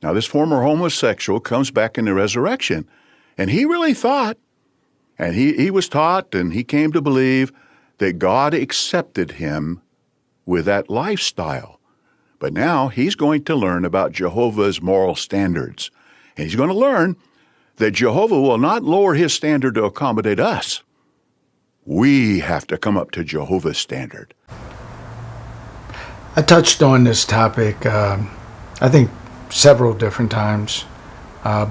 Now, this former homosexual comes back in the resurrection, and he really thought, and he was taught, and he came to believe that God accepted him with that lifestyle. But now he's going to learn about Jehovah's moral standards. And he's going to learn that Jehovah will not lower his standard to accommodate us. We have to come up to Jehovah's standard. I touched on this topic, I think, several different times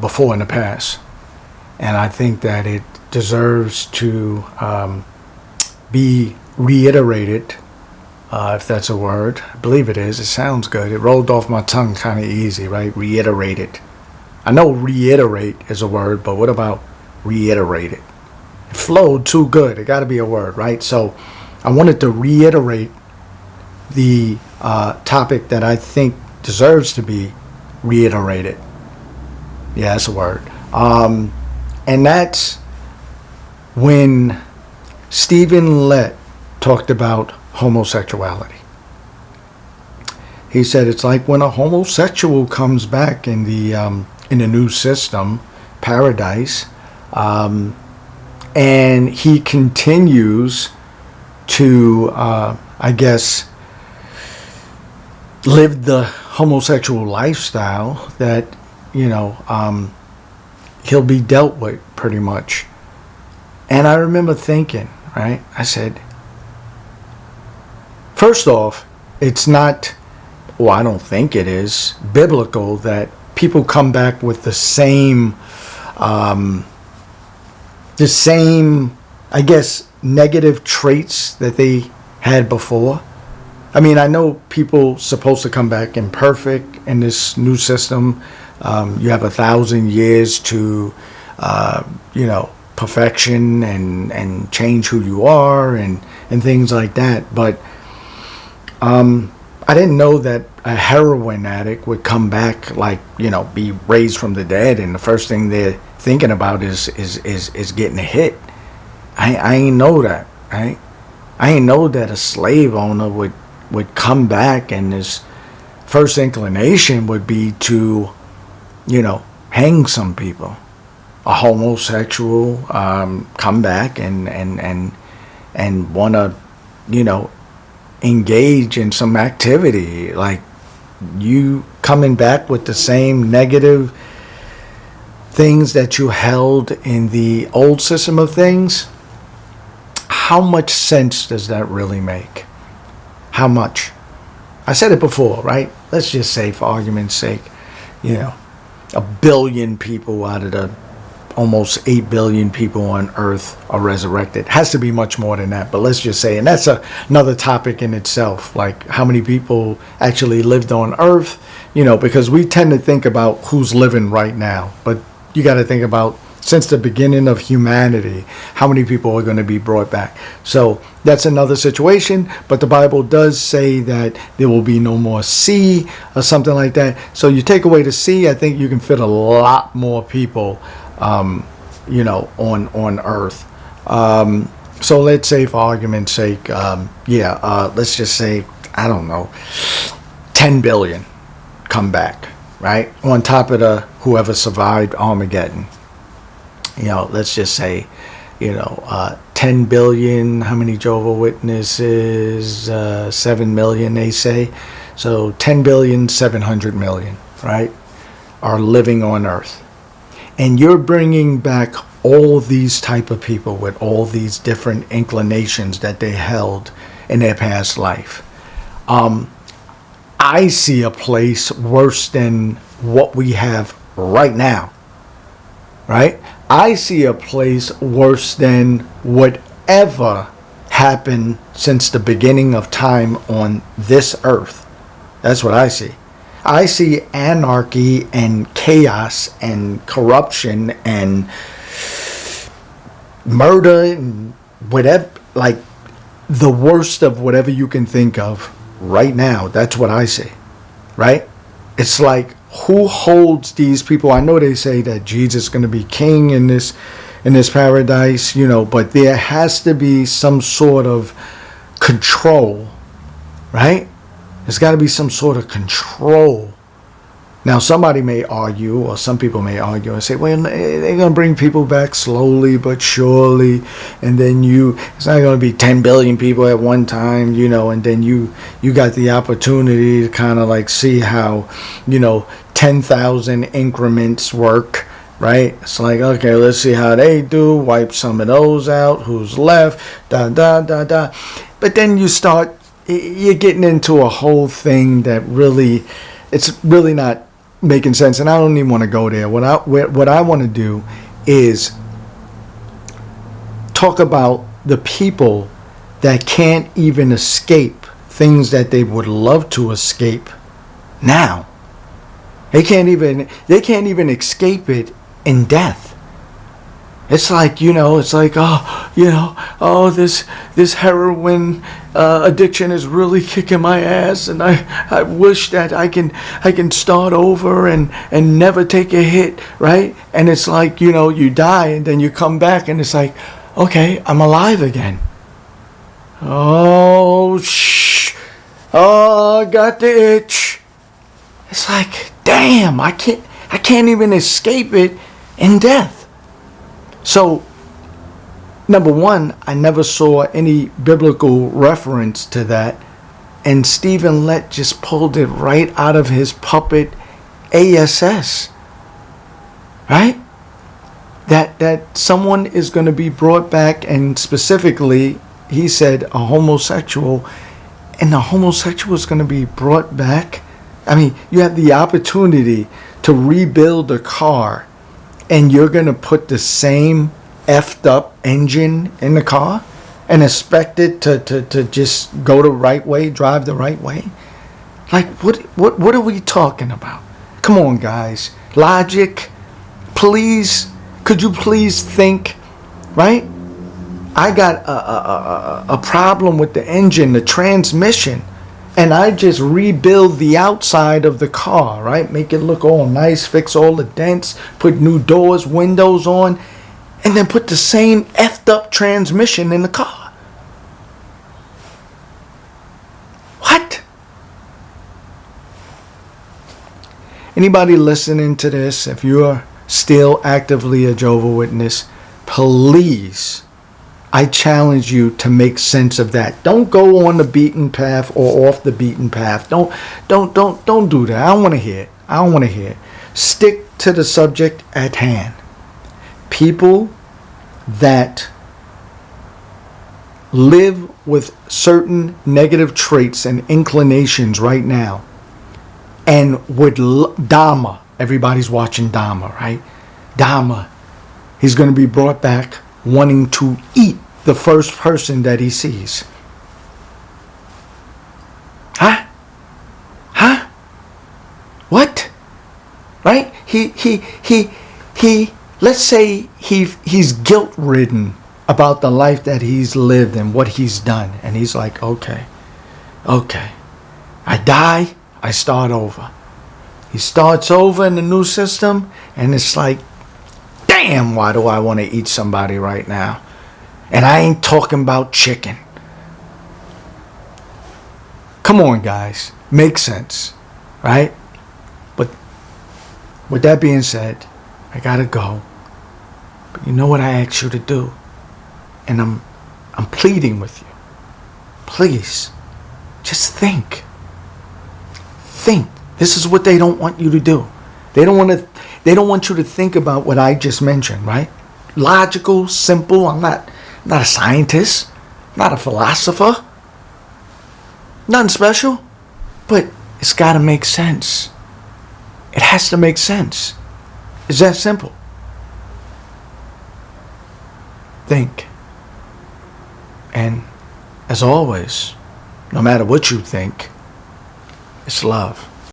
before in the past. And I think that it deserves to be reiterated, if that's a word. I believe it is. It sounds good. It rolled off my tongue kind of easy, right? Reiterated. I know reiterate is a word, but what about reiterate it? It flowed too good. It got to be a word, right? So I wanted to reiterate the topic that I think deserves to be reiterated. Yeah, that's a word. And that's when Stephen Lett talked about homosexuality. He said it's like when a homosexual comes back in the new system, paradise, and he continues to, I guess, live the homosexual lifestyle that, he'll be dealt with pretty much. And I remember thinking, right, I said, first off, it's not, well, I don't think it is biblical that people come back with the same, I guess, negative traits that they had before. I mean, I know people supposed to come back imperfect in this new system. You have 1,000 years to, perfection and change who you are and things like that. But I didn't know that a heroin addict would come back, be raised from the dead, and the first thing they're thinking about is getting a hit. I ain't know that, right? I ain't know that a slave owner would come back and his first inclination would be to, hang some people. A homosexual come back and want to, engage in some activity, like you coming back with the same negative things that you held in the old system of things. How much sense does that really make? How much? I said it before, right? Let's just say, for argument's sake, 1 billion people out of the almost 8 billion people on earth are resurrected. Has to be much more than that, but let's just say, and that's another topic in itself, like how many people actually lived on earth, because we tend to think about who's living right now, but you got to think about since the beginning of humanity, how many people are going to be brought back. So that's another situation, but the Bible does say that there will be no more sea or something like that. So you take away the sea, I think you can fit a lot more people on earth. So let's say, for argument's sake, let's just say, I don't know, 10 billion come back, right? On top of the whoever survived Armageddon. Let's just say, 10 billion, how many Jehovah's Witnesses? 7 million, they say. So 10 billion, 700 million, right, are living on earth. And you're bringing back all these type of people with all these different inclinations that they held in their past life. I see a place worse than what we have right now, right? I see a place worse than whatever happened since the beginning of time on this earth. That's what I see. I see anarchy and chaos and corruption and murder and whatever, like the worst of whatever you can think of right now. That's what I see, right? It's like, who holds these people? I know they say that Jesus is going to be king in this paradise, but there has to be some sort of control, right? There's got to be some sort of control Now, somebody may argue, or some people may argue and say, well, they're going to bring people back slowly but surely. And then it's not going to be 10 billion people at one time, and then you got the opportunity to kind of like see how, 10,000 increments work, right? It's like, okay, let's see how they do. Wipe some of those out. Who's left? Da, da, da, da. But then you're getting into a whole thing that it's really not making sense, and I don't even want to go there. What I want to do is talk about the people that can't even escape things that they would love to escape now. They can't even escape it in death. It's like, this heroin addiction is really kicking my ass, and I wish that I can start over and never take a hit, right? And it's like, you die and then you come back and it's like, okay, I'm alive again. Oh, I got the itch. It's like, damn, I can't even escape it in death. So, number one, I never saw any biblical reference to that. And Stephen Lett just pulled it right out of his puppet ASS. Right? That someone is going to be brought back, and specifically, he said a homosexual, and the homosexual is going to be brought back. I mean, you have the opportunity to rebuild a car, and you're going to put the same effed up engine in the car and expect it to just go the right way, drive the right way? Like, what are we talking about? Come on, guys. Logic. Please. Could you please think, right? I got a problem with the engine, the transmission, and I just rebuild the outside of the car, right? Make it look all nice, fix all the dents, put new doors, windows on, and then put the same effed up transmission in the car. What? Anybody listening to this, if you're still actively a Jehovah's Witness, please, I challenge you to make sense of that. Don't go on the beaten path or off the beaten path. Don't do that. I don't want to hear it. I don't want to hear it. Stick to the subject at hand. People that live with certain negative traits and inclinations right now, and with Dharma, everybody's watching Dharma, right? Dharma, he's going to be brought back wanting to eat the first person that he sees. Huh? What? Right? He let's say he's guilt-ridden about the life that he's lived and what he's done. And he's like, okay. I die, I start over. He starts over in the new system, and it's like, damn, why do I want to eat somebody right now? And I ain't talking about chicken. Come on, guys. Makes sense, right? But with that being said, I gotta go. But you know what I asked you to do? And I'm pleading with you. Please, just think. Think. This is what they don't want you to do. They don't want you to think about what I just mentioned, right? Logical, simple. I'm not a scientist, not a philosopher. Nothing special. But it's got to make sense. It has to make sense. It's that simple. Think. And as always, no matter what you think, it's love.